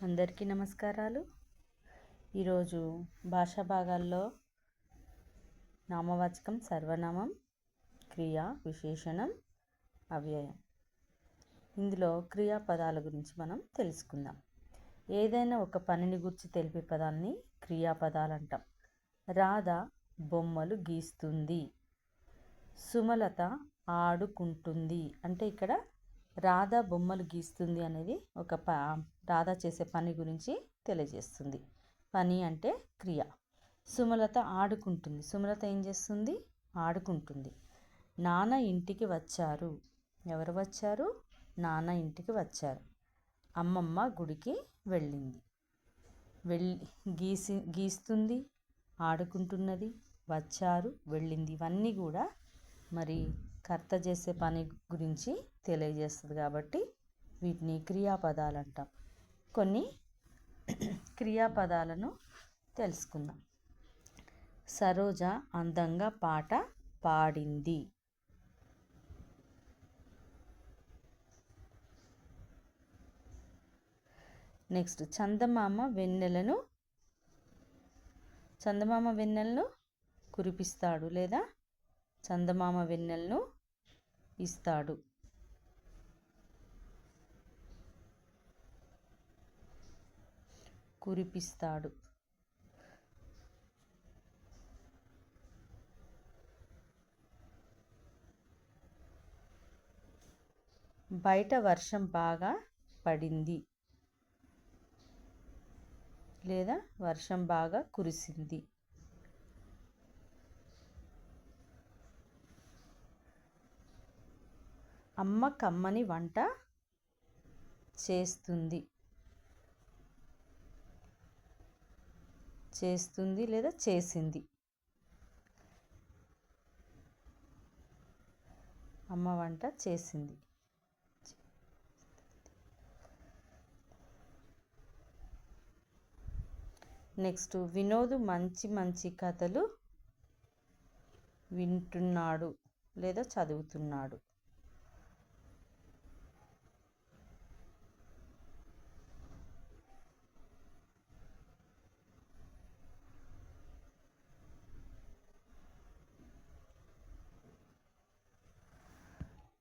అందరికీ నమస్కారాలు. ఈరోజు భాషా భాగాల్లో నామవాచకం, సర్వనామం, క్రియ, విశేషణం, అవ్యయం. ఇందులో క్రియాపదాల గురించి మనం తెలుసుకుందాం. ఏదైనా ఒక పనిని గురించి తెలిపే పదాన్ని క్రియాపదాలు అంటాం. రాధ బొమ్మలు గీస్తుంది. సుమలత ఆడుకుంటుంది. అంటే ఇక్కడ రాధ బొమ్మలు గీస్తుంది అనేది ఒక రాధ చేసే పని గురించి తెలియజేస్తుంది. పని అంటే క్రియ. సుమలత ఆడుకుంటుంది. సుమలత ఏం చేస్తుంది? ఆడుకుంటుంది. నాన్న ఇంటికి వచ్చారు. ఎవరు వచ్చారు? నాన్న ఇంటికి వచ్చారు. అమ్మమ్మ గుడికి వెళ్ళింది. గీస్తుంది, ఆడుకుంటున్నది, వచ్చారు, వెళ్ళింది. ఇవన్నీ కూడా మరి కర్త చేసే పని గురించి తెలియజేస్తుంది కాబట్టి వీటిని క్రియాపదాలు అంటాం. కొన్ని క్రియాపదాలను తెలుసుకుందాం. సరోజ అందంగా పాట పాడింది. నెక్స్ట్, చందమామ వెన్నెలను కురిపిస్తాడు లేదా చందమామ వెన్నెలను ఇస్తాడు. కురిపిస్తాడు. బయట వర్షం బాగా పడింది లేదా వర్షం బాగా కురిసింది. అమ్మ కమ్మని వంట చేస్తుంది లేదా చేసింది. అమ్మ వంట చేసింది. నెక్స్ట్, వినోద్ మంచి మంచి కథలు వింటున్నాడు లేదా చదువుతున్నాడు.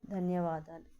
ధన్యవాదాలు.